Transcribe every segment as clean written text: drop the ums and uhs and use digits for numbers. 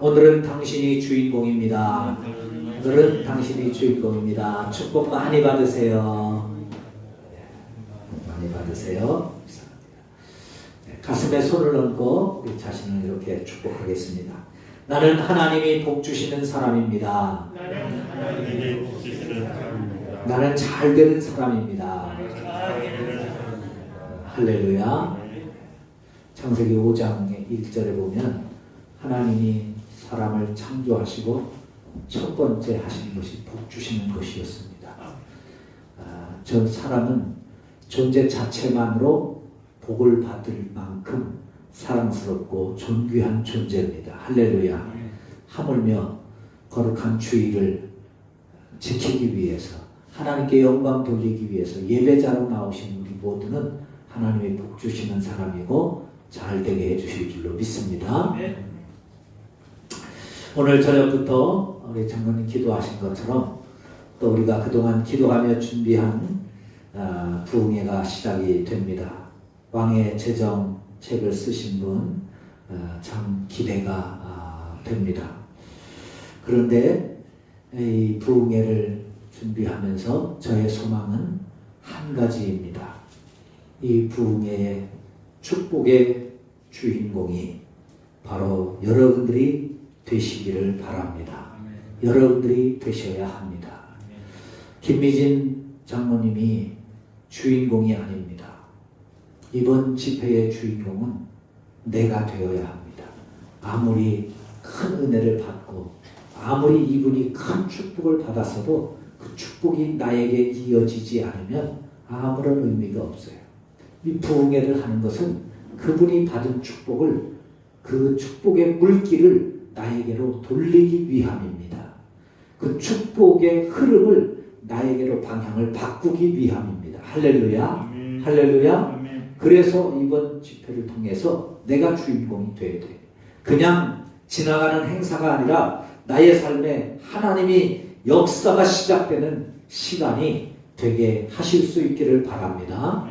오늘은 당신이 주인공입니다. 오늘은 당신이 주인공입니다. 축복 많이 받으세요. 많이 받으세요. 가슴에 손을 얹고 우리 자신을 이렇게 축복하겠습니다. 나는 하나님이 복 주시는 사람입니다. 나는 잘 되는 사람입니다. 할렐루야. 창세기 5장의 1절에 보면 하나님이 사람을 창조하시고 첫 번째 하신 것이 복 주시는 것이었습니다. 저 사람은 존재 자체만으로 복을 받을 만큼 사랑스럽고 존귀한 존재입니다. 할렐루야. 하물며 거룩한 주의를 지키기 위해서 하나님께 영광 돌리기 위해서 예배자로 나오신 우리 모두는 하나님의 복 주시는 사람이고 잘 되게 해주실 줄로 믿습니다. 오늘 저녁부터 우리 장로님 기도하신 것처럼 또 우리가 그동안 기도하며 준비한 부흥회가 시작이 됩니다. 왕의 제정 책을 쓰신 분 참 기대가 됩니다. 그런데 이 부흥회를 준비하면서 저의 소망은 한 가지입니다. 이 부흥회의 축복의 주인공이 바로 여러분들이 되시기를 바랍니다. 여러분들이 되셔야 합니다. 김미진 장로님이 주인공이 아닙니다. 이번 집회의 주인공은 내가 되어야 합니다. 아무리 큰 은혜를 받고 아무리 이분이 큰 축복을 받았어도 그 축복이 나에게 이어지지 않으면 아무런 의미가 없어요. 이 부흥회를 하는 것은 그분이 받은 축복을 그 축복의 물길을 나에게로 돌리기 위함입니다. 그 축복의 흐름을 나에게로 방향을 바꾸기 위함입니다. 할렐루야. 할렐루야. 그래서 이번 집회를 통해서 내가 주인공이 돼야 돼. 그냥 지나가는 행사가 아니라 나의 삶에 하나님이 역사가 시작되는 시간이 되게 하실 수 있기를 바랍니다.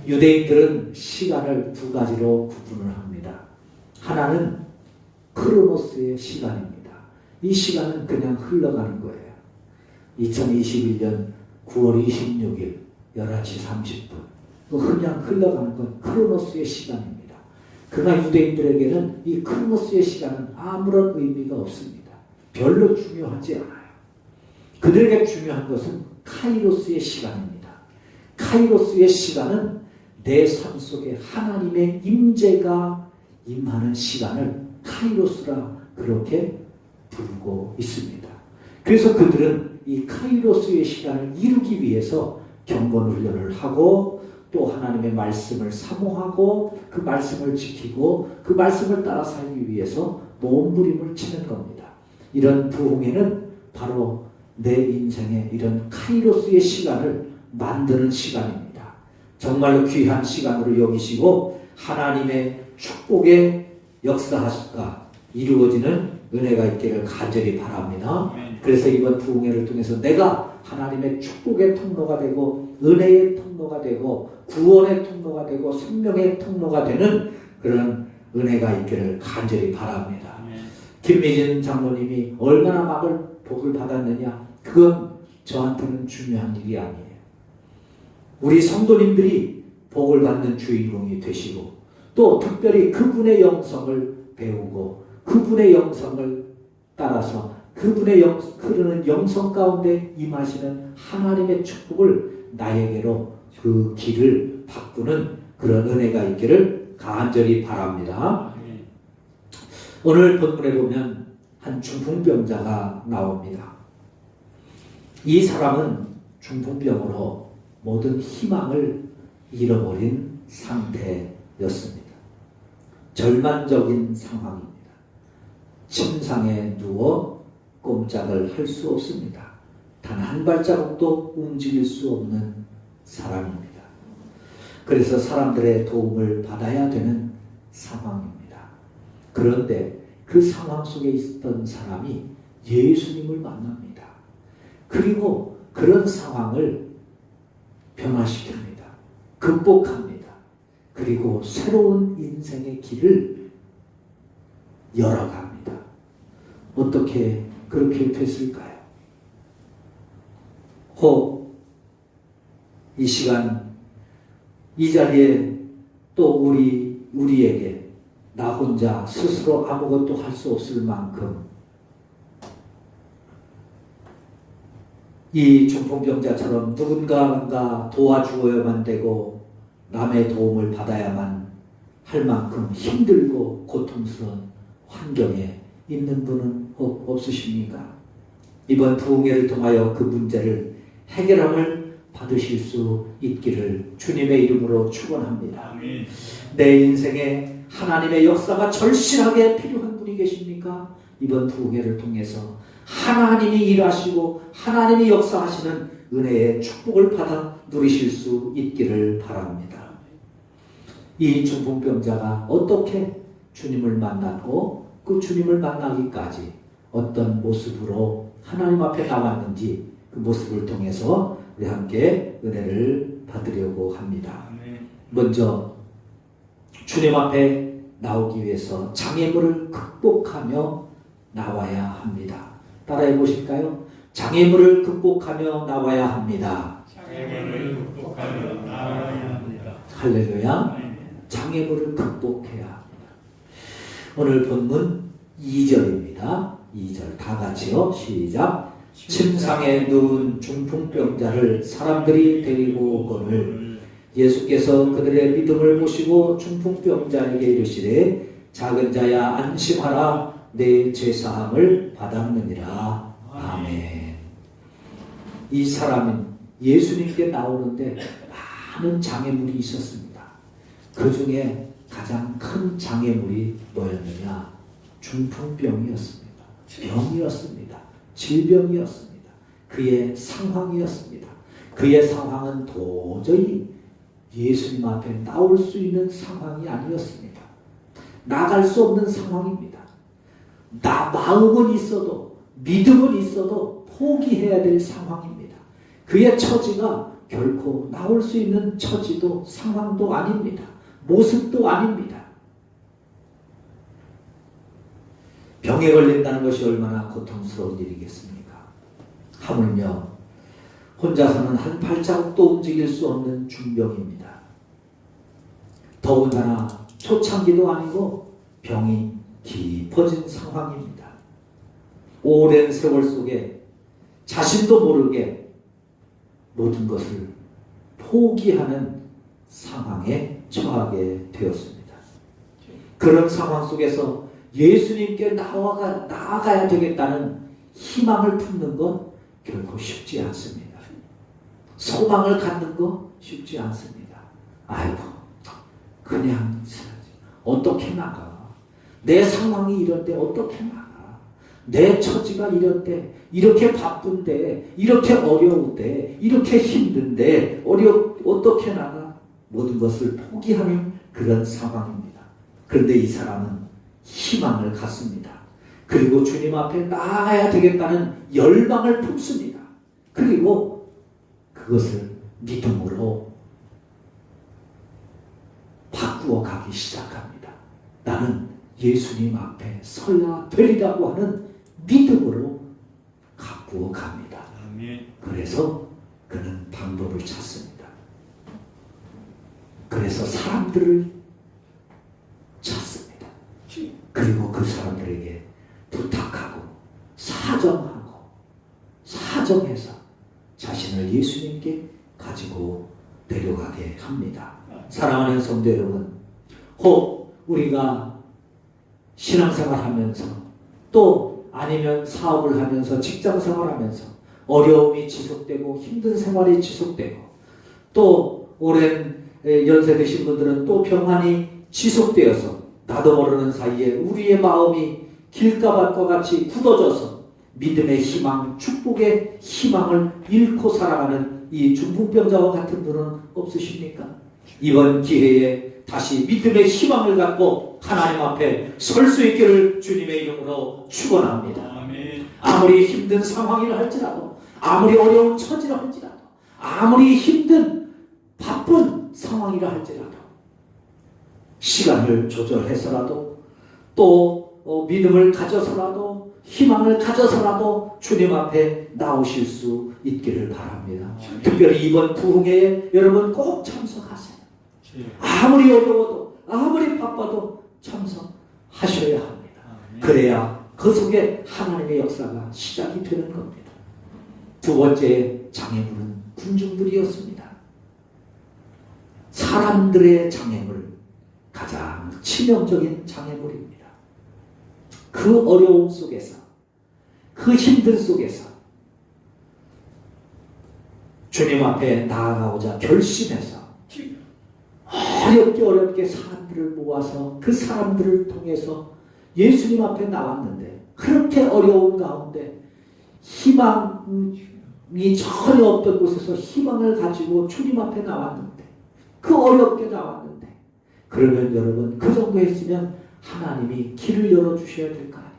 유대인들은 시간을 두 가지로 구분을 합니다. 하나는 크로노스의 시간입니다. 이 시간은 그냥 흘러가는 거예요. 2021년 9월 26일 11시 30분 그냥 흘러가는 건 크로노스의 시간입니다. 그러나 유대인들에게는 이 크로노스의 시간은 아무런 의미가 없습니다. 별로 중요하지 않아요. 그들에게 중요한 것은 카이로스의 시간입니다. 카이로스의 시간은 내 삶 속에 하나님의 임재가 임하는 시간을 카이로스라 그렇게 부르고 있습니다. 그래서 그들은 이 카이로스의 시간을 이루기 위해서 경건 훈련을 하고 또 하나님의 말씀을 사모하고 그 말씀을 지키고 그 말씀을 따라 살기 위해서 몸부림을 치는 겁니다. 이런 부흥회는 바로 내 인생의 이런 카이로스의 시간을 만드는 시간입니다. 정말로 귀한 시간으로 여기시고 하나님의 축복의 역사가 이루어지는 은혜가 있기를 간절히 바랍니다. 그래서 이번 부흥회를 통해서 내가 하나님의 축복의 통로가 되고 은혜의 통로가 되고 구원의 통로가 되고 생명의 통로가 되는 그런 은혜가 있기를 간절히 바랍니다. 김미진 장로님이 얼마나 복을 받았느냐, 그건 저한테는 중요한 일이 아니에요. 우리 성도님들이 복을 받는 주인공이 되시고 또 특별히 그분의 영성을 배우고 그분의 영성을 따라서 그분의 흐르는 영성 가운데 임하시는 하나님의 축복을 나에게로 그 길을 바꾸는 그런 은혜가 있기를 간절히 바랍니다. 오늘 본문에 보면 한 중풍병자가 나옵니다. 이 사람은 중풍병으로 모든 희망을 잃어버린 상태였습니다. 절망적인 상황입니다. 침상에 누워 꼼짝을 할 수 없습니다. 단 한 발자국도 움직일 수 없는 사람입니다. 그래서 사람들의 도움을 받아야 되는 상황입니다. 그런데 그 상황 속에 있던 사람이 예수님을 만납니다. 그리고 그런 상황을 변화시킵니다. 극복합니다. 그리고 새로운 인생의 길을 열어갑니다. 어떻게 그렇게 됐을까요? 혹 이 시간 이 자리에 또 우리에게 나 혼자 스스로 아무것도 할 수 없을 만큼 이 중풍병자처럼 누군가가 도와주어야만 되고 남의 도움을 받아야만 할 만큼 힘들고 고통스러운 환경에 있는 분은 없으십니까? 이번 부흥회를 통하여 그 문제를 해결함을 받으실 수 있기를 주님의 이름으로 축원합니다. 아멘. 내 인생에 하나님의 역사가 절실하게 필요한 분이 계십니까? 이번 부흥회를 통해서 하나님이 일하시고 하나님이 역사하시는 은혜의 축복을 받아 누리실 수 있기를 바랍니다. 이 중풍병자가 어떻게 주님을 만났고 그 주님을 만나기까지 어떤 모습으로 하나님 앞에 나왔는지 그 모습을 통해서 우리 함께 은혜를 받으려고 합니다. 먼저 주님 앞에 나오기 위해서 장애물을 극복하며 나와야 합니다. 따라해 보실까요? 장애물을 극복하며 나와야 합니다. 장애물을 극복하며 나와야 합니다. 할렐루야. 장애물을 극복해야 합니다. 오늘 본문 2절입니다. 2절 다 같이요. 시작. 침상에 누운 중풍병자를 사람들이 데리고 오거늘 예수께서 그들의 믿음을 보시고 중풍병자에게 이르시되 작은 자야 안심하라 내 죄사함을 받았느니라. 아멘. 이 사람은 예수님께 나오는데 많은 장애물이 있었습니다. 그 중에 가장 큰 장애물이 뭐였느냐? 중풍병이었습니다. 병이었습니다. 질병이었습니다. 그의 상황이었습니다. 그의 상황은 도저히 예수님 앞에 나올 수 있는 상황이 아니었습니다. 나갈 수 없는 상황입니다. 마음은 있어도 믿음은 있어도 포기해야 될 상황입니다. 그의 처지가 결코 나올 수 있는 처지도 상황도 아닙니다. 모습도 아닙니다. 병에 걸린다는 것이 얼마나 고통스러운 일이겠습니까? 하물며 혼자서는 한 발자국도 움직일 수 없는 중병입니다. 더군다나 초창기도 아니고 병이 깊어진 상황입니다. 오랜 세월 속에 자신도 모르게 모든 것을 포기하는 상황에 처하게 되었습니다. 그런 상황 속에서 예수님께 나아가야 되겠다는 희망을 품는 건 결코 쉽지 않습니다. 소망을 갖는 거 쉽지 않습니다. 아이고 그냥 어떻게 나가? 내 상황이 이럴 때 어떻게 나가? 내 처지가 이럴 때 이렇게 바쁜데 이렇게 어려운데 이렇게 힘든데 어떻게 나가? 모든 것을 포기하는 그런 상황입니다. 그런데 이 사람은 희망을 갖습니다. 그리고 주님 앞에 나아가야 되겠다는 열망을 품습니다. 그리고 그것을 믿음으로 바꾸어 가기 시작합니다. 나는 예수님 앞에 서야 되리라고 하는 믿음으로 가꾸어 갑니다. 그래서 그는 방법을 찾습니다. 그래서 사람들을 찾습니다. 그리고 그 사람들에게 부탁하고 사정해서 자신을 예수님께 가지고 내려가게 합니다. 사랑하는 성도 여러분, 혹 우리가 신앙생활하면서 또 아니면 사업을 하면서 직장생활하면서 어려움이 지속되고 힘든 생활이 지속되고 또 오랜 연세 드신 분들은 또 병환이 지속되어서 나도 모르는 사이에 우리의 마음이 길가밭과 같이 굳어져서 믿음의 희망, 축복의 희망을 잃고 살아가는 이 중풍병자와 같은 분은 없으십니까? 이번 기회에 다시 믿음의 희망을 갖고 하나님 앞에 설 수 있기를 주님의 이름으로 축원합니다. 아무리 힘든 상황이라 할지라도, 아무리 어려운 처지라 할지라도, 아무리 힘든 바쁜 상황이라 할지라도 시간을 조절해서라도 또 믿음을 가져서라도 희망을 가져서라도 주님 앞에 나오실 수 있기를 바랍니다. 특별히 이번 부흥회에 여러분 꼭 참석하세요. 아무리 어려워도 아무리 바빠도 참석하셔야 합니다. 그래야 그 속에 하나님의 역사가 시작이 되는 겁니다. 두 번째 장애물은 군중들이었습니다. 사람들의 장애물, 가장 치명적인 장애물입니다. 그 어려움 속에서, 그 힘든 속에서 주님 앞에 나아가고자 결심해서 어렵게 사람들을 모아서 그 사람들을 통해서 예수님 앞에 나왔는데, 그렇게 어려운 가운데 희망이 전혀 없던 곳에서 희망을 가지고 주님 앞에 나왔는데, 그 어렵게 나왔는데, 그러면 여러분 그 정도 했으면 하나님이 길을 열어주셔야 될 거 아니에요.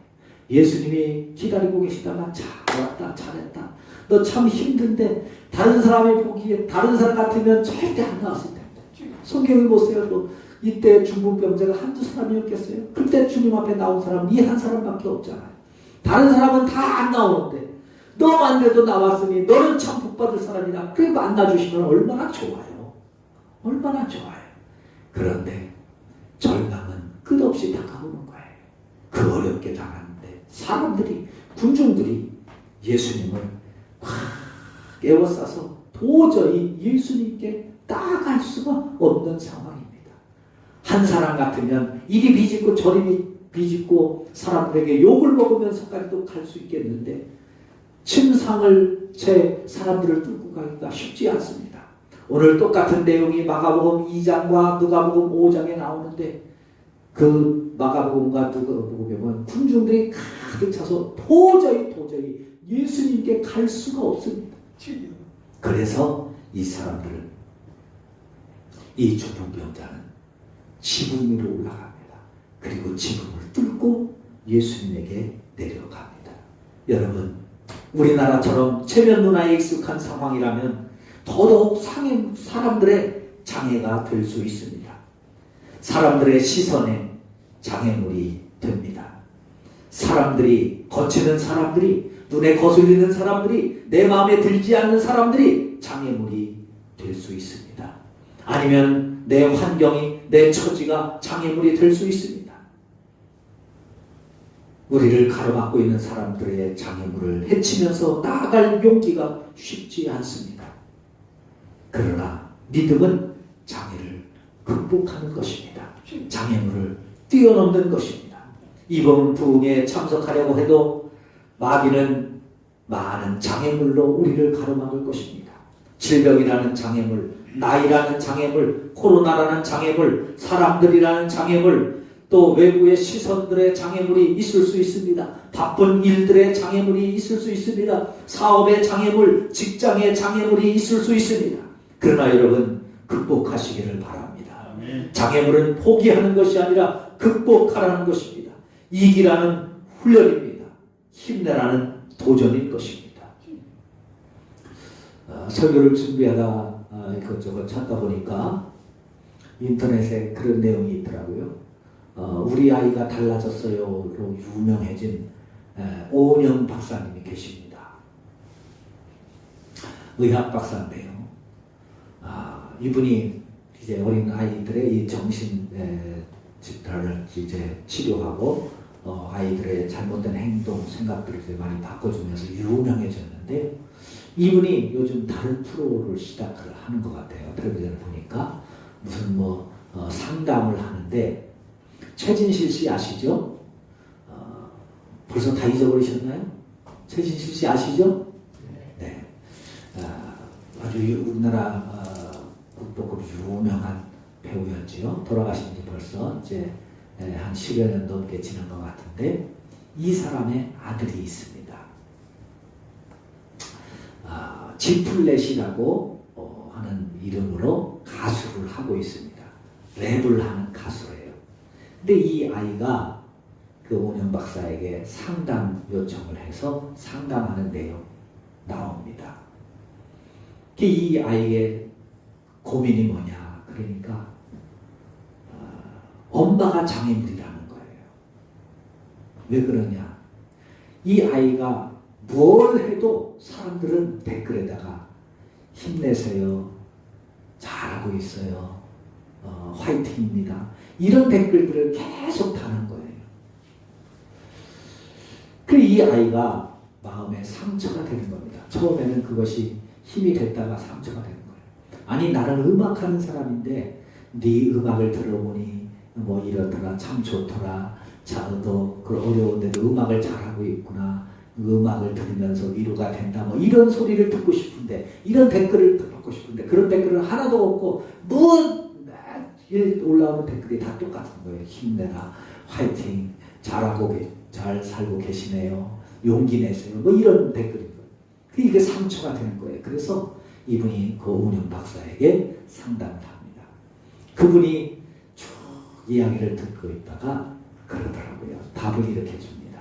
예수님이 기다리고 계시다가 잘왔다, 잘했다, 너 참 힘든데 다른 사람이 보기에 다른 사람 같으면 절대 안 나왔을 텐데. 성경을 보세요. 또 이때 중풍병자가 한두 사람이었겠어요? 그때 주님 앞에 나온 사람 이 한 사람밖에 없잖아요. 다른 사람은 다 안 나오는데 너만 돼도 나왔으니 너는 참 복받을 사람이다. 그래 만나주시면 얼마나 좋아요. 얼마나 좋아요. 그런데 절망은 끝없이 다가오는 거예요. 그 어렵게 당하는데 사람들이, 군중들이 예수님을 확 에워싸서 도저히 예수님께 따라갈 수가 없는 상황입니다. 한 사람 같으면 이리 비집고 저리 비집고 사람들에게 욕을 먹으면서까지도 갈 수 있겠는데, 침상을 채 사람들을 뚫고 가기가 쉽지 않습니다. 오늘 똑같은 내용이 마가복음 2장과 누가복음 5장에 나오는데, 그 마가복음과 누가복음은 군중들이 가득 차서 도저히 예수님께 갈 수가 없습니다. 그래서 이 사람들은, 이 중풍병자는 지붕 위로 올라갑니다. 그리고 지붕을 뚫고 예수님에게 내려갑니다. 여러분, 우리나라처럼 체면 문화에 익숙한 상황이라면 더더욱 사람들의 장애가 될 수 있습니다. 사람들의 시선에 장애물이 됩니다. 사람들이, 거치는 사람들이, 눈에 거슬리는 사람들이, 내 마음에 들지 않는 사람들이 장애물이 될 수 있습니다. 아니면 내 환경이, 내 처지가 장애물이 될 수 있습니다. 우리를 가로막고 있는 사람들의 장애물을 헤치면서 나아갈 용기가 쉽지 않습니다. 그러나 믿음은 장애를 극복하는 것입니다. 장애물을 뛰어넘는 것입니다. 이번 부흥에 참석하려고 해도 마귀는 많은 장애물로 우리를 가로막을 것입니다. 질병이라는 장애물, 나이라는 장애물, 코로나라는 장애물, 사람들이라는 장애물, 또 외부의 시선들의 장애물이 있을 수 있습니다. 바쁜 일들의 장애물이 있을 수 있습니다. 사업의 장애물, 직장의 장애물이 있을 수 있습니다. 그러나 여러분, 극복하시기를 바랍니다. 장애물은 포기하는 것이 아니라 극복하라는 것입니다. 이기라는 훈련입니다. 힘내라는 도전일 것입니다. 설교를 준비하다 이것저것 찾다 보니까 인터넷에 그런 내용이 있더라고요. 우리 아이가 달라졌어요로 유명해진 오은영 박사님이 계십니다. 의학 박사인데요. 이분이 이제 어린 아이들의 이 정신 질환을 이제 치료하고 아이들의 잘못된 행동, 생각들을 이제 많이 바꿔주면서 유명해졌는데, 이분이 요즘 다른 프로를 시작을 하는 것 같아요. 텔레비전을 보니까 무슨 상담을 하는데, 최진실 씨 아시죠? 벌써 다 잊어버리셨나요? 최진실 씨 아시죠? 네. 아주 우리나라 국보급 유명한 배우였지요. 돌아가신 지 벌써 이제 한 10여 년 넘게 지난 것 같은데, 이 사람의 아들이 있습니다. 지플렛이라고 하는 이름으로 가수를 하고 있습니다. 랩을 하는 가수예요. 근데 이 아이가 그 오은영 박사에게 상담 요청을 해서 상담하는 내용 나옵니다. 이 아이의 고민이 뭐냐, 그러니까 엄마가 장애물이라는 거예요. 왜 그러냐? 이 아이가 뭘 해도 사람들은 댓글에다가 힘내세요. 잘하고 있어요. 화이팅입니다. 이런 댓글들을 계속 다는 거예요. 그 이 아이가 마음에 상처가 되는 겁니다. 처음에는 그것이 힘이 됐다가 상처가 되는 거예요. 아니 나는 음악하는 사람인데 네 음악을 들어보니 뭐 이러더라 참 좋더라. 자, 너 그 어려운데도 음악을 잘하고 있구나. 음악을 들으면서 위로가 된다. 뭐 이런 소리를 듣고 싶은데 이런 댓글을 듣고 싶은데 그런 댓글은 하나도 없고 뭐 올라오는 댓글이 다 똑같은 거예요. 힘내라, 화이팅, 잘 살고 계시네요. 용기 내세요. 뭐 이런 댓글인 거예요. 이게 상처가 되는 거예요. 그래서 이분이 그 오은영 박사에게 상담을 합니다. 그분이 쭉 이야기를 듣고 있다가 그러더라고요. 답을 이렇게 줍니다.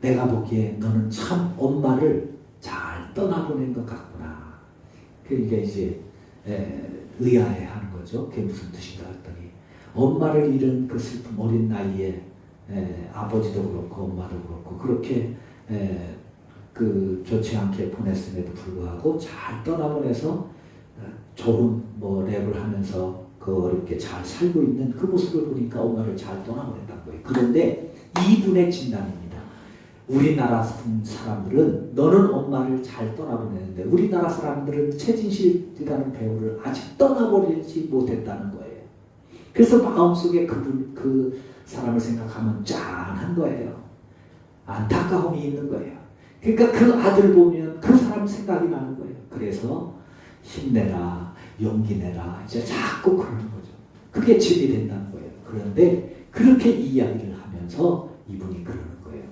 내가 보기에 너는 참 엄마를 잘 떠나보낸 것 같구나. 그게 이제 의아해하는 거죠. 그게 무슨 뜻인가 했더니 엄마를 잃은 그 슬픔 어린 나이에 아버지도 그렇고 엄마도 그렇고 그렇게 그 좋지 않게 보냈음에도 불구하고 잘 떠나보내서 좋은 뭐 랩을 하면서 그 어렵게 잘 살고 있는 그 모습을 보니까 엄마를 잘 떠나보냈다는 거예요. 그런데 이분의 진단입니다. 우리나라 사람들은 너는 엄마를 잘 떠나보내는데 우리나라 사람들은 최진실이라는 배우를 아직 떠나보내지 못했다는 거예요. 그래서 마음속에 그 사람을 생각하면 짠한 거예요. 안타까움이 있는 거예요. 그러니까 그 아들 보면 그 사람 생각이 나는 거예요. 그래서 힘내라, 용기 내라 이제 자꾸 그러는 거죠. 그게 집이 된다는 거예요. 그런데 그렇게 이야기를 하면서 이분이 그러는 거예요.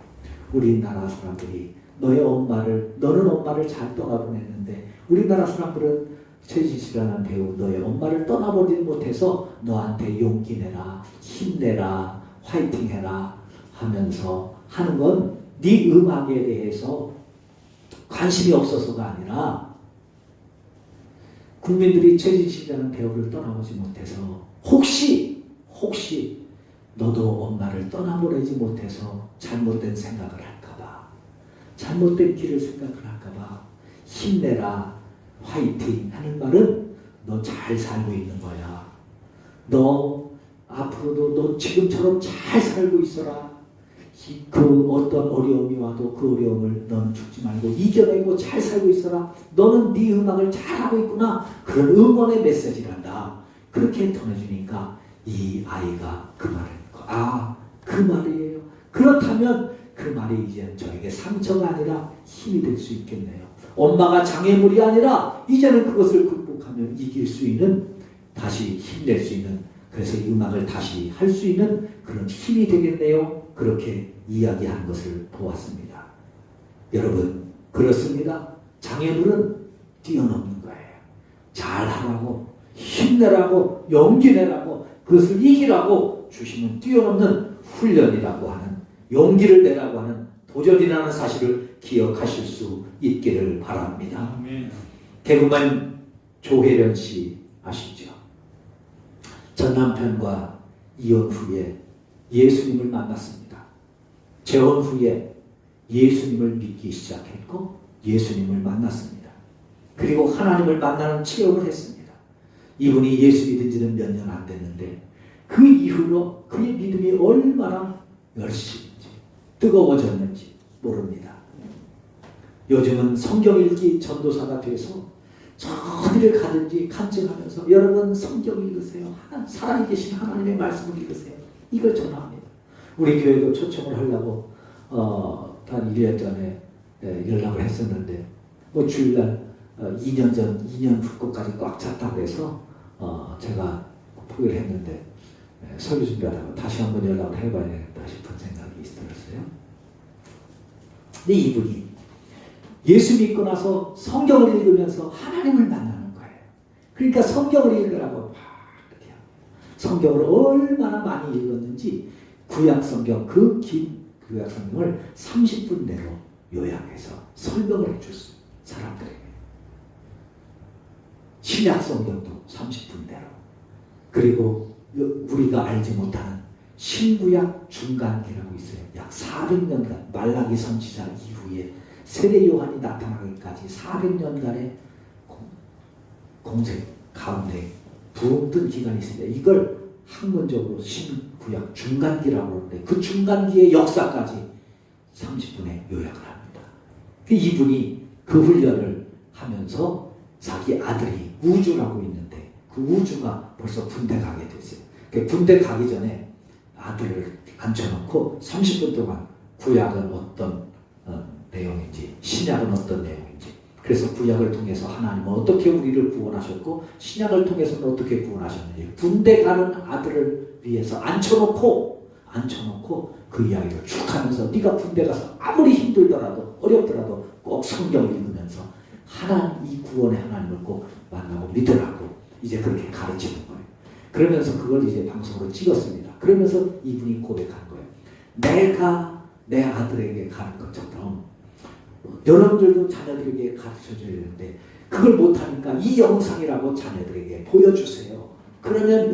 우리나라 사람들이 너는 엄마를 잘 떠나보냈는데 우리나라 사람들은 최진실이라는 배우 너의 엄마를 떠나보지 못해서 너한테 용기 내라, 힘내라, 화이팅 해라 하면서 하는 건 네 음악에 대해서 관심이 없어서가 아니라 국민들이 최진실이라는 배우를 떠나보지 못해서 혹시 너도 엄마를 떠나보내지 못해서 잘못된 생각을 할까봐 잘못된 길을 생각을 할까봐 힘내라 화이팅 하는 말은 너 잘 살고 있는 거야. 너 앞으로도 너 지금처럼 잘 살고 있어라. 그 어떤 어려움이 와도 그 어려움을 너는 죽지 말고 이겨내고 잘 살고 있어라. 너는 네 음악을 잘하고 있구나. 그런 응원의 메시지란다. 그렇게 전해주니까 이 아이가 그 말을 그 말이에요. 그렇다면 그 말이 이제 저에게 상처가 아니라 힘이 될 수 있겠네요. 엄마가 장애물이 아니라 이제는 그것을 극복하면 이길 수 있는 다시 힘낼 수 있는 그래서 이 음악을 다시 할 수 있는 그런 힘이 되겠네요. 그렇게 이야기한 것을 보았습니다. 여러분 그렇습니다. 장애물은 뛰어넘는 거예요. 잘하라고 힘내라고 용기 내라고 그것을 이기라고 주시는 뛰어넘는 훈련이라고 하는 용기를 내라고 하는 도전이라는 사실을 기억하실 수 있기를 바랍니다. 아멘. 개그맨 조혜련 씨 아시죠? 전 남편과 이혼 후에 예수님을 만났습니다. 재혼 후에 예수님을 믿기 시작했고 예수님을 만났습니다. 그리고 하나님을 만나는 체험을 했습니다. 이분이 예수 믿은 지는 몇 년 안 됐는데 그 이후로 그의 믿음이 얼마나 열심인지 뜨거워졌는지 모릅니다. 요즘은 성경 읽기 전도사가 돼서 어디를 가든지 간증하면서 여러분 성경 읽으세요. 살아계신 하나님의 말씀을 읽으세요. 이걸 전합니다. 우리 교회도 초청을 하려고 한 1년 전에 연락을 했었는데 뭐 주일날 2년 전 2년 후까지 꽉 찼다고 해서 제가 포기를 했는데 설교 준비하다가 다시 한번 연락을 해봐야겠다 싶은 생각이 있었어요. 근데 이분이 예수 믿고 나서 성경을 읽으면서 하나님을 만나는 거예요. 그러니까 성경을 읽으라고 막 이렇게 합니다. 성경을 얼마나 많이 읽었는지 구약성경 그 긴 구약성경을 30분 내로 요약해서 설명을 해줬어요. 사람들에게. 신약성경도 30분 내로. 그리고 우리가 알지 못하는 신구약 중간기라고 있어요. 약 400년간 말라기 선지자 이후에 세례 요한이 나타나기까지 400년간의 공생 가운데 부흥된 기간이 있습니다. 이걸 학문적으로 신구약 중간기라고 하는데 그 중간기의 역사까지 30분에 요약을 합니다. 이분이 그 훈련을 하면서 자기 아들이 우주라고 있는데 그 우주가 벌써 군대 가게 됐어요. 군대 가기 전에 아들을 앉혀놓고 30분 동안 구약은 어떤 내용인지 신약은 어떤 내용인지 그래서 구약을 통해서 하나님은 어떻게 우리를 구원하셨고 신약을 통해서는 어떻게 구원하셨는지 군대 가는 아들을 위해서 앉혀놓고 그 이야기를 쭉 하면서 네가 군대 가서 아무리 힘들더라도 어렵더라도 꼭 성경을 읽으면서 하나님 이 구원의 하나님을 꼭 만나고 믿으라고 이제 그렇게 가르치는 거예요. 그러면서 그걸 이제 방송으로 찍었습니다. 그러면서 이분이 고백한 거예요. 내가 내 아들에게 가는 것처럼 여러분들도 자녀들에게 가르쳐줘야 되는데 그걸 못하니까 이 영상이라고 자녀들에게 보여주세요. 그러면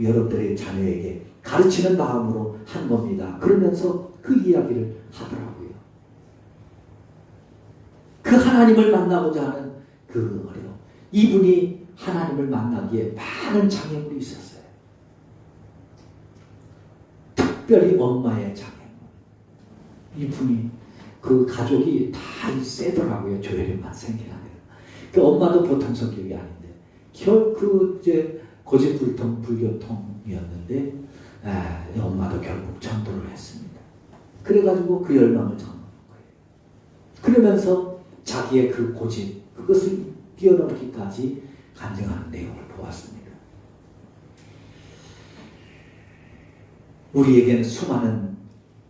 여러분들의 자녀에게 가르치는 마음으로 한 겁니다. 그러면서 그 이야기를 하더라고요. 그 하나님을 만나고자 하는 그 어려움. 이분이 하나님을 만나기에 많은 장애물이 있었어요. 특별히 엄마의 장애물. 이분이 그 가족이 다 세더라고요. 조혈임만 생기는 그 엄마도 보통 성격이 아닌데 결국 이제 고집불통 불교통이었는데 엄마도 결국 전도를 했습니다. 그래가지고 그 열망을 전하는 거예요. 그러면서 자기의 그 고집 그것을 뛰어넘기까지 간증하는 내용을 보았습니다. 우리에겐 수많은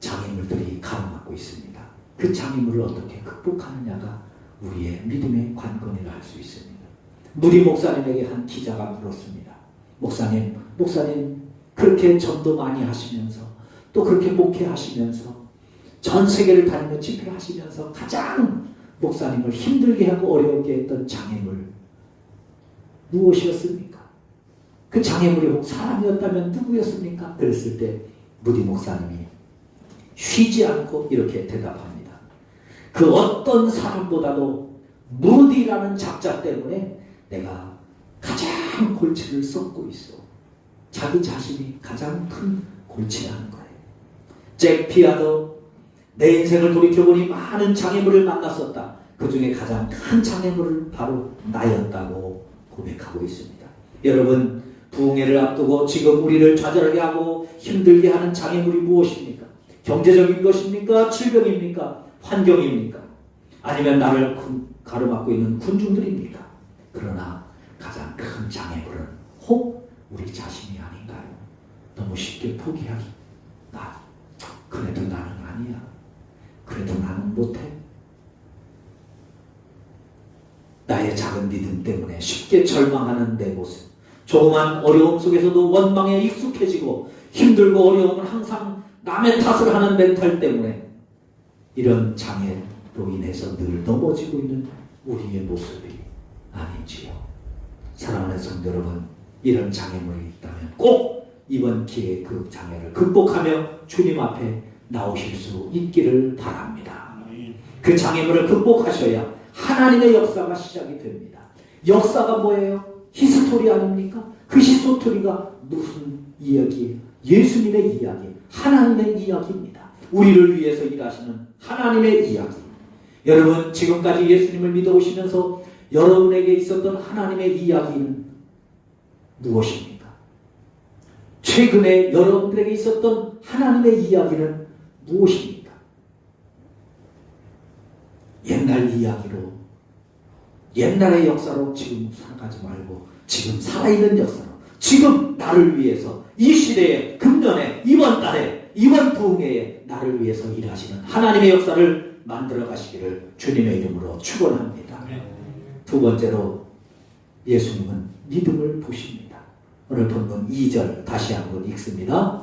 장애물들이 가로막고 있습니다. 그 장애물을 어떻게 극복하느냐가 우리의 믿음의 관건이라 할 수 있습니다. 무리 목사님에게 한 기자가 물었습니다. 목사님 그렇게 전도 많이 하시면서 또 그렇게 목회하시면서 전 세계를 다니며 집회하시면서 가장 목사님을 힘들게 하고 어려우게 했던 장애물 무엇이었습니까? 그 장애물이 혹 사람이었다면 누구였습니까? 그랬을 때 무디 목사님이 쉬지 않고 이렇게 대답합니다. 그 어떤 사람보다도 무디라는 작자 때문에 내가 가장 골치를 썩고 있어. 자기 자신이 가장 큰 골치라는 거예요. 잭 피아도 내 인생을 돌이켜보니 많은 장애물을 만났었다. 그 중에 가장 큰 장애물은 바로 나였다고 고백하고 있습니다. 여러분 부흥회를 앞두고 지금 우리를 좌절하게 하고 힘들게 하는 장애물이 무엇입니까? 경제적인 것입니까? 질병입니까? 환경입니까? 아니면 나를 가로막고 있는 군중들입니까? 그러나 가장 큰 장애물은 혹 우리 자신이 아닌가요? 너무 쉽게 포기하기. 그래도 나는 아니야. 그래도 나는 못해. 나의 작은 믿음 때문에 쉽게 절망하는 내 모습. 조그만 어려움 속에서도 원망에 익숙해지고 힘들고 어려움은 항상 남의 탓을 하는 멘탈 때문에 이런 장애로 인해서 늘 넘어지고 있는 우리의 모습이 아닌지요. 사랑하는 성도 여러분, 이런 장애물이 있다면 꼭 이번 기회에 그 장애를 극복하며 주님 앞에 나오실 수 있기를 바랍니다. 그 장애물을 극복하셔야 하나님의 역사가 시작이 됩니다. 역사가 뭐예요? 히스토리 아닙니까? 그 히스토리가 무슨 이야기예요? 예수님의 이야기, 하나님의 이야기입니다. 우리를 위해서 일하시는 하나님의 이야기. 여러분 지금까지 예수님을 믿어오시면서 여러분에게 있었던 하나님의 이야기는 무엇입니까? 최근에 여러분들에게 있었던 하나님의 이야기는 무엇입니까? 옛날 이야기로, 옛날의 역사로 지금 살아가지 말고 지금 살아있는 역사로, 지금 나를 위해서 이 시대에, 금년에, 이번 달에, 이번 부흥회에 나를 위해서 일하시는 하나님의 역사를 만들어 가시기를 주님의 이름으로 축원합니다. 두 번째로 예수님은 믿음을 보십니다. 오늘 본문 2절 다시 한번 읽습니다.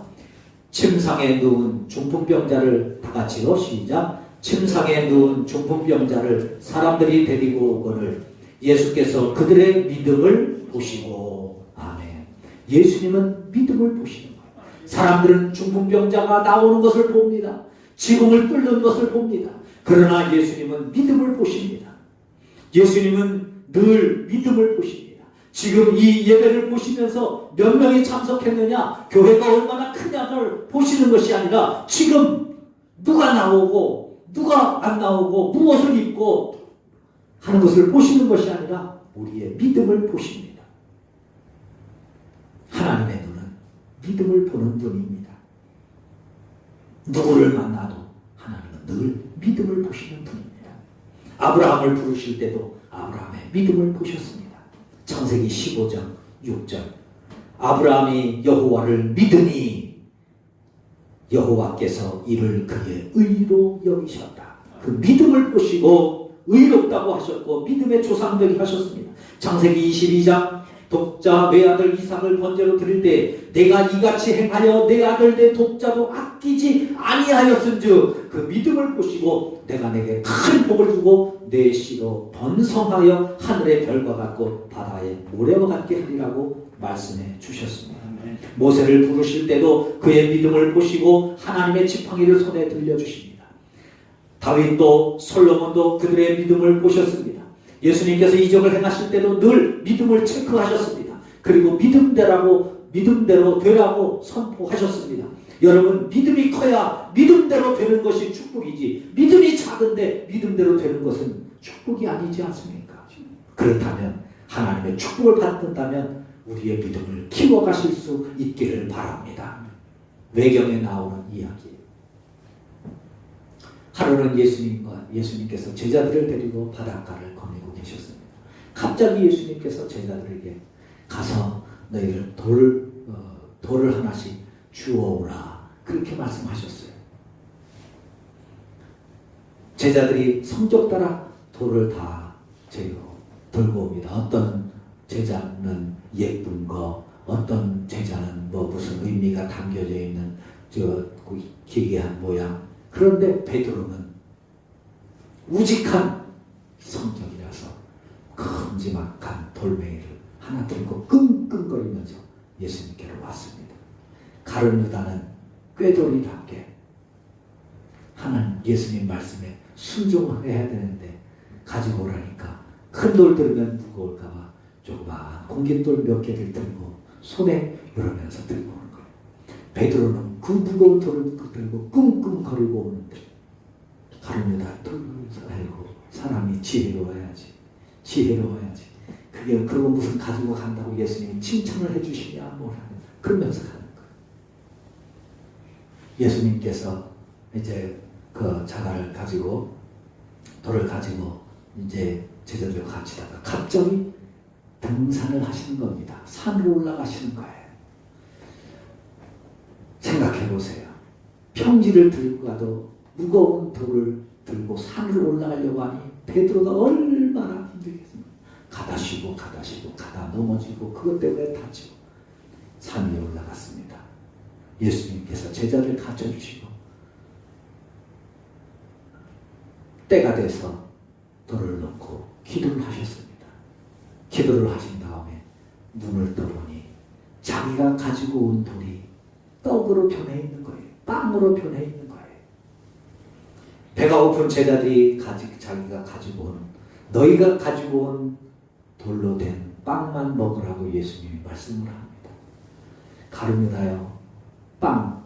침상에 누운 중풍병자를 다 같이요. 시작. 침상에 누운 중풍병자를 사람들이 데리고 오거늘 예수께서 그들의 믿음을 보시고. 아멘. 예수님은 믿음을 보시는 거예요. 사람들은 중풍병자가 나오는 것을 봅니다. 지붕을 뚫는 것을 봅니다. 그러나 예수님은 믿음을 보십니다. 예수님은 늘 믿음을 보십니다. 지금 이 예배를 보시면서 몇 명이 참석했느냐, 교회가 얼마나 크냐를 보시는 것이 아니라 지금 누가 나오고 누가 안 나오고 무엇을 입고 하는 것을 보시는 것이 아니라 우리의 믿음을 보십니다. 하나님의 눈은 믿음을 보는 눈입니다. 누구를 만나도 하나님은 늘 믿음을 보시는 분입니다. 아브라함을 부르실 때도 아브라함의 믿음을 보셨습니다. 창세기 15장 6절 아브라함이 여호와를 믿으니 여호와께서 이를 그의 의로 여기셨다. 그 믿음을 보시고 의롭다고 하셨고 믿음의 조상들이 하셨습니다. 창세기 22장 독자 외아들 이삭을 번제로 드릴 때 내가 이같이 행하여 내 아들 내 독자도 아끼지 아니하였은즉 그 믿음을 보시고 내가 내게 큰 복을 주고 내 씨로 번성하여 하늘의 별과 같고 바다의 모래와 같게 하리라고 말씀해 주셨습니다. 모세를 부르실 때도 그의 믿음을 보시고 하나님의 지팡이를 손에 들려주십니다. 다윗도 솔로몬도 그들의 믿음을 보셨습니다. 예수님께서 이적을 행하실 때도 늘 믿음을 체크하셨습니다. 그리고 믿음대로 되라고 선포하셨습니다. 여러분, 믿음이 커야 믿음대로 되는 것이 축복이지 믿음이 작은데 믿음대로 되는 것은 축복이 아니지 않습니까? 그렇다면 하나님의 축복을 받는다면 우리의 믿음을 키워가실 수 있기를 바랍니다. 외경에 나오는 이야기예요. 하루는 예수님께서 제자들을 데리고 바닷가를 거니고 계셨습니다. 갑자기 예수님께서 제자들에게 가서 너희들 돌을 하나씩 주워오라 그렇게 말씀하셨어요. 제자들이 성적 따라 돌을 다 들고 옵니다. 어떤 제자는 예쁜 거, 어떤 제자는 무슨 의미가 담겨져 있는 기괴한 모양. 그런데 베드로는 우직한 성격이라서 큼지막한 돌멩이를 하나 들고 끙끙거리면서 예수님께로 왔습니다. 가룟 유다는 꾀돌이답게 하나님 예수님 말씀에 순종해야 되는데 가지고 오라니까 큰 돌 들으면 무거울까봐 조그마한 공깃돌 몇 개를 들고 손에 이러면서 들고 오는 거예요. 베드로는 그 무거운 돌을 들고 끙끙거리고 오는데 가룟 유다 아이고 사람이 지혜로워야지. 그거 무슨 가지고 간다고 예수님이 칭찬을 해주시냐 뭐라는 그러면서 가는 거예요. 예수님께서 이제 그 자갈을 가지고 돌을 가지고 이제 제자들과 같이다가 갑자기 등산을 하시는 겁니다. 산으로 올라가시는 거예요. 생각해 보세요. 평지를 들고 가도 무거운 돌을 들고 산으로 올라가려고 하니 베드로가 얼마나 힘들겠습니까? 가다 쉬고 가다 넘어지고 그것 때문에 다치고 산 위에 올라갔습니다. 예수님께서 제자를 가르쳐주시고 때가 돼서 돌을 놓고 기도를 하셨습니다. 기도를 하신 다음에 눈을 떠보니 자기가 가지고 온 돌이 떡으로 변해 있는 거예요. 빵으로 변해 있는 거예요. 배가 고픈 제자들이 자기가 가지고 온 너희가 가지고 온 돌로 된 빵만 먹으라고 예수님이 말씀을 합니다. 가룟 유다여 빵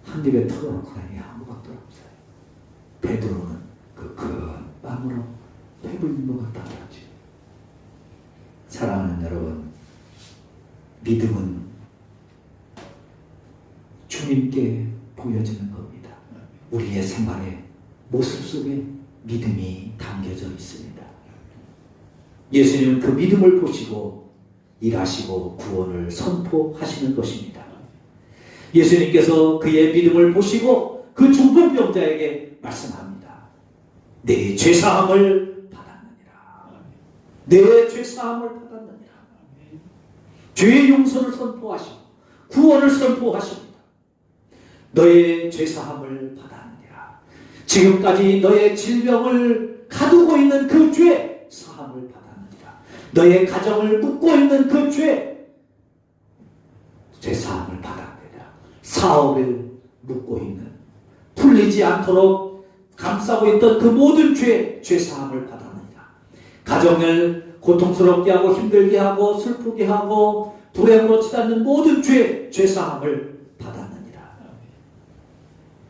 한 입에 털어놓고 나니 아무것도 없어요. 베드로는 그 큰 빵으로 배불리 먹었다 그러지. 사랑하는 여러분, 믿음은 주님께 보여지는 겁니다. 우리의 생활의 모습 속에 믿음이 담겨져 있습니다. 예수님은 그 믿음을 보시고 일하시고 구원을 선포하시는 것입니다. 예수님께서 그의 믿음을 보시고 그 중풍병자에게 말씀합니다. 내 죄사함을 받았느니라. 내 죄사함을 받았느니라. 죄의 용서를 선포하시고 구원을 선포하십니다. 너의 죄사함을 받았느니라. 지금까지 너의 질병을 가두고 있는 그 죄 사함을 받았느니라. 너의 가정을 묶고 있는 그 죄 사함을 받았느니라. 사울을 묶고 있는, 풀리지 않도록 감싸고 있던 그 모든 죄사함을 받았느니라. 가정을 고통스럽게 하고 힘들게 하고 슬프게 하고 불행으로 치닫는 모든 죄사함을 받았느니라.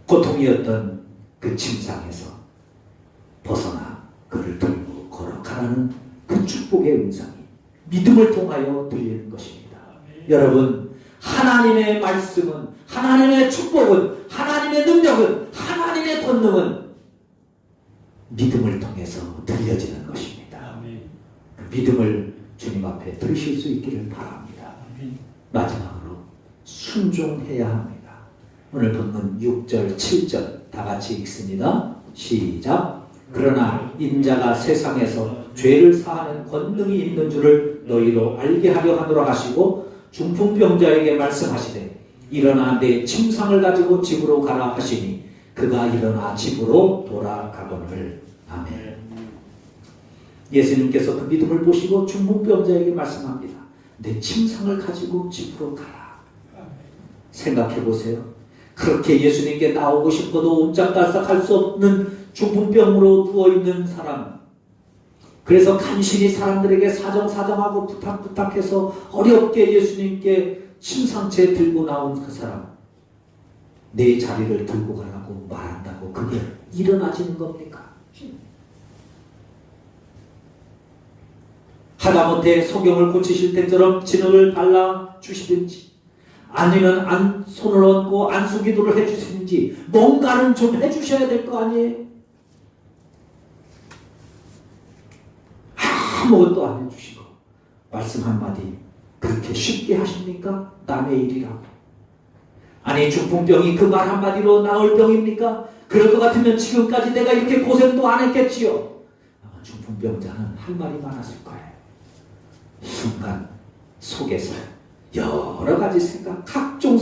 고통이었던 그 침상에서 벗어나 그를 들고 걸어가라는 그 축복의 음성이 믿음을 통하여 들리는 것입니다. 여러분, 하나님의 말씀은, 하나님의 축복은, 하나님의 능력은, 하나님의 권능은 믿음을 통해서 들려지는 것입니다. 그 믿음을 주님 앞에 들으실 수 있기를 바랍니다. 마지막으로 순종해야 합니다. 오늘 본문 6절, 7절 다 같이 읽습니다. 시작. 그러나 인자가 세상에서 죄를 사하는 권능이 있는 줄을 너희로 알게 하려 하노라 하시고 중풍병자에게 말씀하시되 일어나 내 침상을 가지고 집으로 가라 하시니 그가 일어나 집으로 돌아가거늘. 아멘. 예수님께서 그 믿음을 보시고 중풍병자에게 말씀합니다. 내 침상을 가지고 집으로 가라. 생각해 보세요. 그렇게 예수님께 나오고 싶어도 옴짝달싹 할 수 없는 중풍병으로 누워있는 사람, 그래서 간신히 사람들에게 사정하고 부탁해서 어렵게 예수님께 침상채 들고 나온 그 사람, 내 자리를 들고 가라고 말한다고 그게 일어나지는 겁니까? 하다못해 소경을 고치실 때처럼 진흙을 발라주시든지 아니면 손을 얹고 안수기도를 해주시든지 뭔가는 좀 해주셔야 될 거 아니에요? 아무것도 안 해주시고 말씀 한마디 그렇게 쉽게 하십니까? 남의 일이라고. 아니 중풍병이 그 말 한마디로 나을 병입니까? 그럴 것 같으면 지금까지 내가 이렇게 고생도 안 했겠지요. 아마 중풍병자는 할 말이 많았을 거예요. 순간 속에서 여러 가지 생각, 각종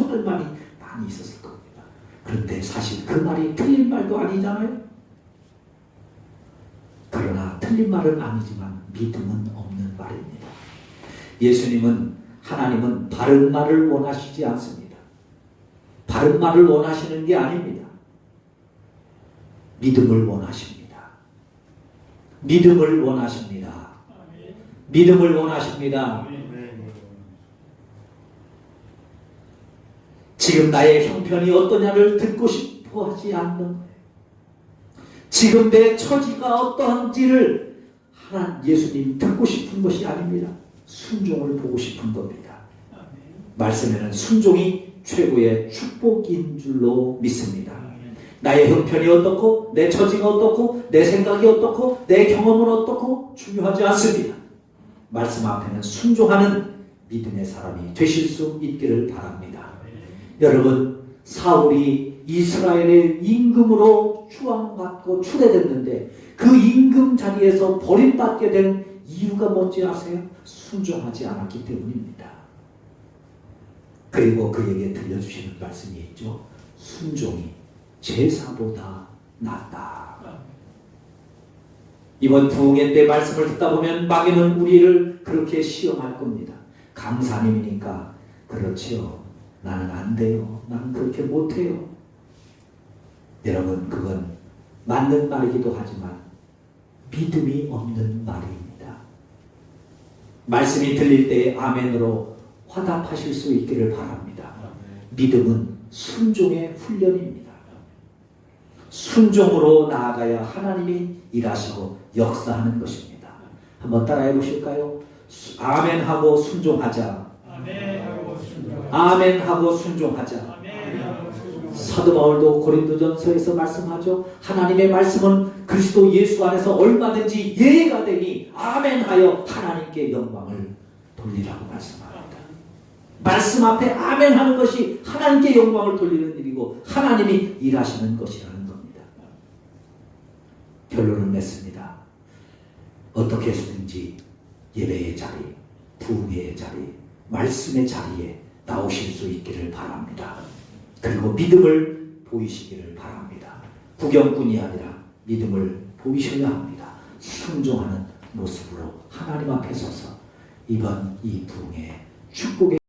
할 말이 많이 있었을 겁니다. 그런데 사실 그 말이 틀린 말도 아니잖아요. 그러나 틀린 말은 아니지만 믿음은 없는 말입니다. 예수님은, 하나님은 바른 말을 원하시지 않습니다. 바른 말을 원하시는 게 아닙니다. 믿음을 원하십니다. 믿음을 원하십니다. 믿음을 원하십니다. 지금 나의 형편이 어떠냐를 듣고 싶어 하지 않는 거예요. 지금 내 처지가 어떠한지를 예수님 듣고 싶은 것이 아닙니다. 순종을 보고 싶은 겁니다. 말씀에는 순종이 최고의 축복인 줄로 믿습니다. 나의 형편이 어떻고 내 처지가 어떻고 내 생각이 어떻고 내 경험은 어떻고 중요하지 않습니다. 말씀 앞에는 순종하는 믿음의 사람이 되실 수 있기를 바랍니다. 여러분, 사울이 이스라엘의 임금으로 추앙받고 추대됐는데 그 임금 자리에서 버림받게 된 이유가 뭔지 아세요? 순종하지 않았기 때문입니다. 그리고 그에게 들려주시는 말씀이 있죠. 순종이 제사보다 낫다. 이번 부흥회 때 말씀을 듣다 보면 마귀는 우리를 그렇게 시험할 겁니다. 강사님이니까 그렇지요. 나는 안 돼요. 나는 그렇게 못해요. 여러분, 그건 맞는 말이기도 하지만 믿음이 없는 말입니다. 말씀이 들릴 때 아멘으로 화답하실 수 있기를 바랍니다. 믿음은 순종의 훈련입니다. 순종으로 나아가야 하나님이 일하시고 역사하는 것입니다. 한번 따라해 보실까요? 아멘하고 순종하자. 아멘하고 순종하자. 사도 바울도 고린도전서에서 말씀하죠. 하나님의 말씀은 그리스도 예수 안에서 얼마든지 예가 되니 아멘하여 하나님께 영광을 돌리라고 말씀합니다. 말씀 앞에 아멘하는 것이 하나님께 영광을 돌리는 일이고 하나님이 일하시는 것이라는 겁니다. 결론을 맺습니다. 어떻게 해서든지 예배의 자리, 부흥회의 자리, 말씀의 자리에 나오실 수 있기를 바랍니다. 그리고 믿음을 보이시기를 바랍니다. 구경꾼이 아니라 믿음을 보이셔야 합니다. 순종하는 모습으로 하나님 앞에 서서 이번 이 부흥의 축복의